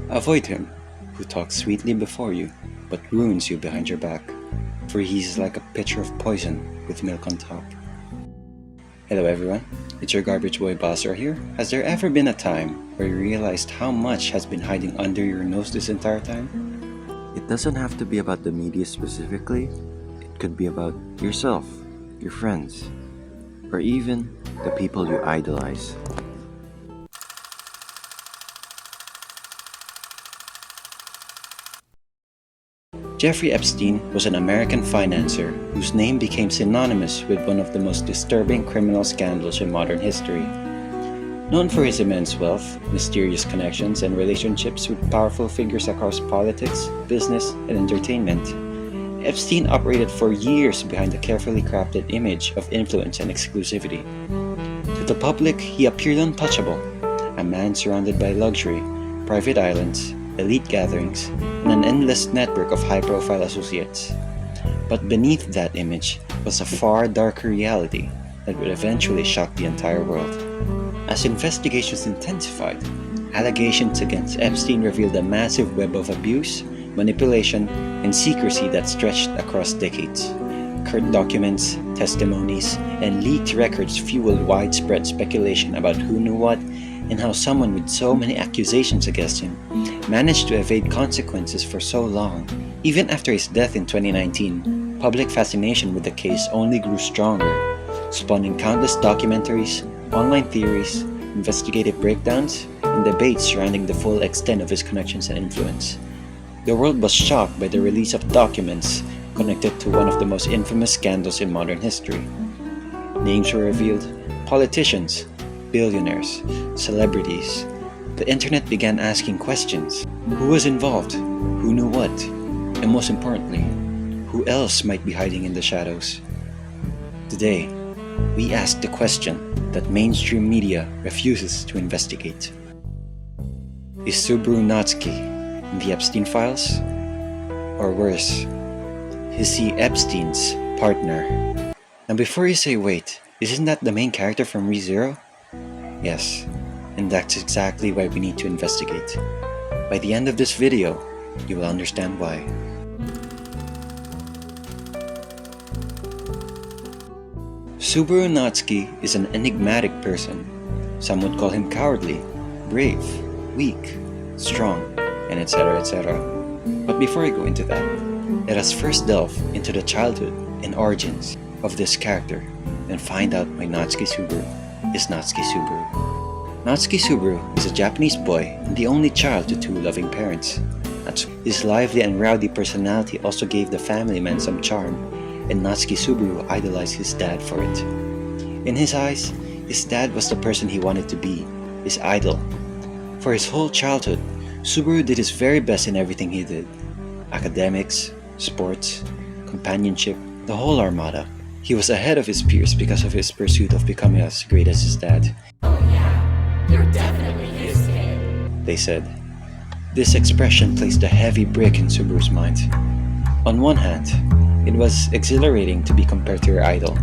Avoid him, who talks sweetly before you, but ruins you behind your back, for he is like a pitcher of poison with milk on top. Hello everyone, it's your garbage boy Basra here. Has there ever been a time where you realized how much has been hiding under your nose this entire time? It doesn't have to be about the media specifically. It could be about yourself, your friends, or even the people you idolize. Jeffrey Epstein was an American financier whose name became synonymous with one of the most disturbing criminal scandals in modern history. Known for his immense wealth, mysterious connections, and relationships with powerful figures across politics, business, and entertainment, Epstein operated for years behind a carefully crafted image of influence and exclusivity. To the public, he appeared untouchable, a man surrounded by luxury, private islands, elite gatherings, and an endless network of high-profile associates. But beneath that image was a far darker reality that would eventually shock the entire world. As investigations intensified, allegations against Epstein revealed a massive web of abuse, manipulation, and secrecy that stretched across decades. Court documents, testimonies, and leaked records fueled widespread speculation about who knew what and how someone with so many accusations against him managed to evade consequences for so long. Even after his death in 2019, public fascination with the case only grew stronger, spawning countless documentaries, online theories, investigative breakdowns, and debates surrounding the full extent of his connections and influence. The world was shocked by the release of documents connected to one of the most infamous scandals in modern history. Names were revealed, politicians, billionaires, celebrities. The internet began asking questions. Who was involved? Who knew what? And most importantly, who else might be hiding in the shadows? Today, we ask the question that mainstream media refuses to investigate. Is Subaru Natsuki in the Epstein files? Or worse, is he Epstein's partner? Now before you say, wait, isn't that the main character from ReZero? Yes, and that's exactly why we need to investigate. By the end of this video, you will understand why. Subaru Natsuki is an enigmatic person. Some would call him cowardly, brave, weak, strong, and etc. etc. But before I go into that, let us first delve into the childhood and origins of this character and find out why Natsuki Subaru is Natsuki Subaru. Natsuki Subaru is a Japanese boy and the only child to two loving parents. His lively and rowdy personality also gave the family man some charm, and Natsuki Subaru idolized his dad for it. In his eyes, his dad was the person he wanted to be, his idol. For his whole childhood, Subaru did his very best in everything he did. Academics, sports, companionship, the whole armada. He was ahead of his peers because of his pursuit of becoming as great as his dad. "Oh yeah, you're definitely his kid," they said. This expression placed a heavy brick in Subaru's mind. On one hand, it was exhilarating to be compared to your idol.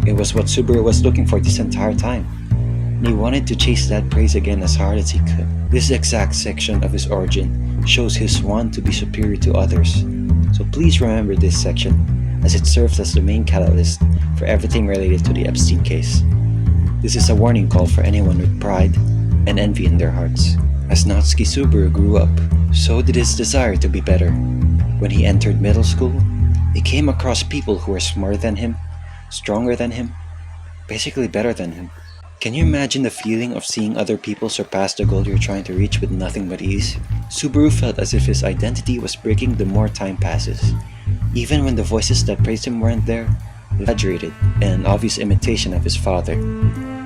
It was what Subaru was looking for this entire time, and he wanted to chase that praise again as hard as he could. This exact section of his origin shows his want to be superior to others, so please remember this section as it serves as the main catalyst for everything related to the Epstein case. This is a warning call for anyone with pride and envy in their hearts. As Natsuki Subaru grew up, so did his desire to be better. When he entered middle school, he came across people who were smarter than him, stronger than him, basically better than him. Can you imagine the feeling of seeing other people surpass the goal you're trying to reach with nothing but ease? Subaru felt as if his identity was breaking the more time passes. Even when the voices that praised him weren't there, he exaggerated in an obvious imitation of his father.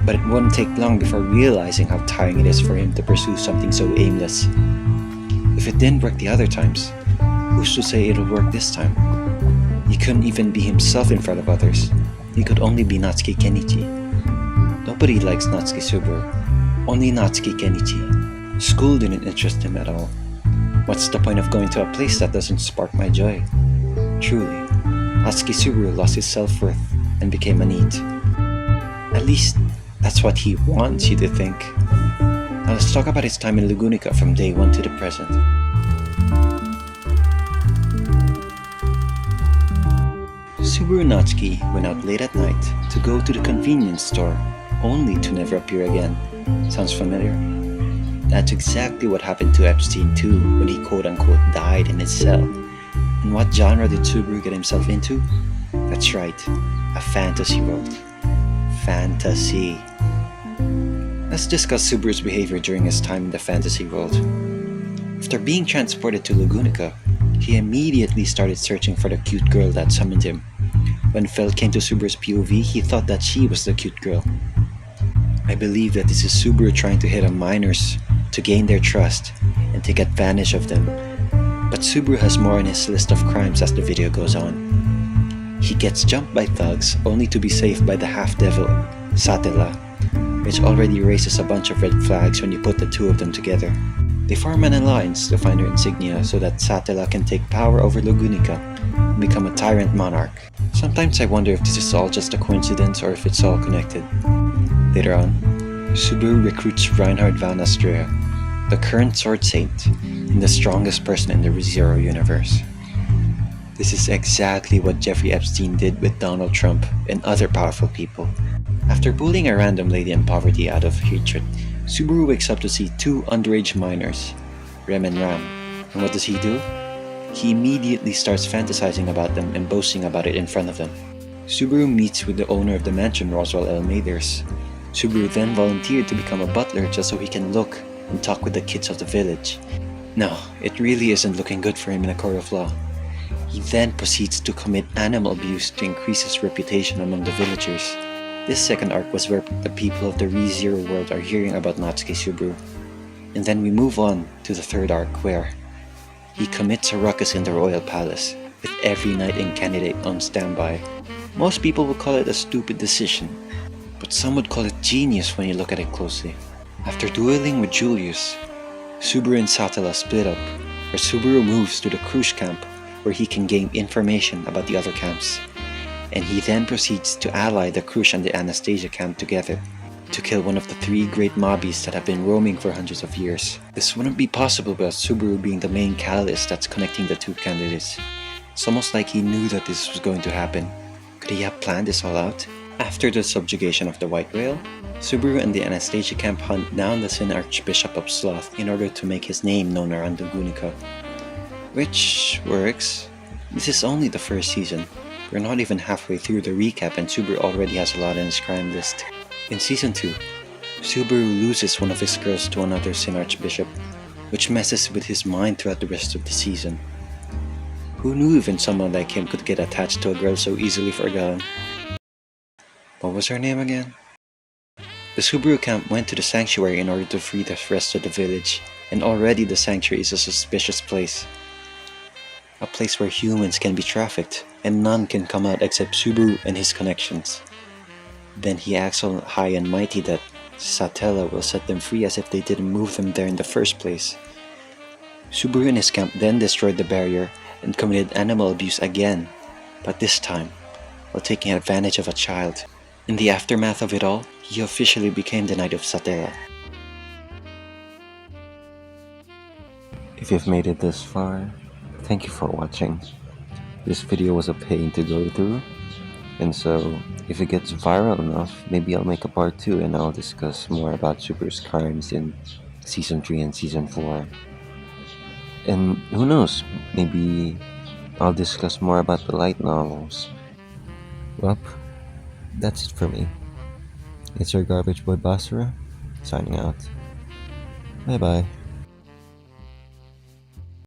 But it wouldn't take long before realizing how tiring it is for him to pursue something so aimless. If it didn't work the other times, who's to say it'll work this time? He couldn't even be himself in front of others. He could only be Natsuki Kenichi. Nobody likes Natsuki Subaru, only Natsuki Kenichi. School didn't interest him at all. What's the point of going to a place that doesn't spark my joy? Truly, Natsuki Subaru lost his self-worth and became a NEET. At least, that's what he wants you to think. Now let's talk about his time in Lugunica from day 1 to the present. Subaru Natsuki went out late at night to go to the convenience store, only to never appear again. Sounds familiar? That's exactly what happened to Epstein too, when he quote-unquote died in his cell. And what genre did Subaru get himself into? That's right, a fantasy world. Fantasy. Let's discuss Subaru's behavior during his time in the fantasy world. After being transported to Lugunica, he immediately started searching for the cute girl that summoned him. When Phil came to Subaru's POV, he thought that she was the cute girl. I believe that this is Subaru trying to hit on minors to gain their trust and take advantage of them. But Subaru has more on his list of crimes as the video goes on. He gets jumped by thugs only to be saved by the half-devil, Satella, which already raises a bunch of red flags when you put the two of them together. They form an alliance to find her insignia so that Satella can take power over Lugunica and become a tyrant monarch. Sometimes I wonder if this is all just a coincidence or if it's all connected. Later on, Subaru recruits Reinhard van Astrea, the current Sword Saint and the strongest person in the ReZero universe. This is exactly what Jeffrey Epstein did with Donald Trump and other powerful people. After bullying a random lady in poverty out of hatred, Subaru wakes up to see two underage minors, Rem and Ram. And what does he do? He immediately starts fantasizing about them and boasting about it in front of them. Subaru meets with the owner of the mansion, Roswell L. Mathers. Subaru then volunteered to become a butler just so he can look and talk with the kids of the village. No, it really isn't looking good for him in a court of law. He then proceeds to commit animal abuse to increase his reputation among the villagers. This second arc was where the people of the ReZero world are hearing about Natsuki Subaru. And then we move on to the third arc where he commits a ruckus in the royal palace with every knight-in candidate on standby. Most people would call it a stupid decision, but some would call it genius when you look at it closely. After dueling with Julius, Subaru and Satella split up, where Subaru moves to the Krush camp where he can gain information about the other camps. And he then proceeds to ally the Krush and the Anastasia camp together to kill one of the three great mobbies that have been roaming for hundreds of years. This wouldn't be possible without Subaru being the main catalyst that's connecting the two candidates. It's almost like he knew that this was going to happen. Could he have planned this all out? After the subjugation of the White Whale, Subaru and the Anastasia camp hunt down the Sin Archbishop of Sloth in order to make his name known around Lugunica. Which works. This is only the first season. We're not even halfway through the recap and Subaru already has a lot on his crime list. In Season 2, Subaru loses one of his girls to another Sin Archbishop, which messes with his mind throughout the rest of the season. Who knew even someone like him could get attached to a girl so easily forgotten? What was her name again? The Subaru camp went to the sanctuary in order to free the rest of the village, and already the sanctuary is a suspicious place. A place where humans can be trafficked, and none can come out except Subaru and his connections. Then he acts all high and mighty that Satella will set them free as if they didn't move them there in the first place. Subaru and his camp then destroyed the barrier and committed animal abuse again, but this time while taking advantage of a child. In the aftermath of it all, he officially became the Knight of Satella. If you've made it this far, thank you for watching. This video was a pain to go through, and so if it gets viral enough, maybe I'll make a part 2 and I'll discuss more about Subaru's crimes in Season 3 and Season 4. And who knows, maybe I'll discuss more about the light novels. Well, that's it for me. It's your garbage boy Basura, signing out. Bye bye.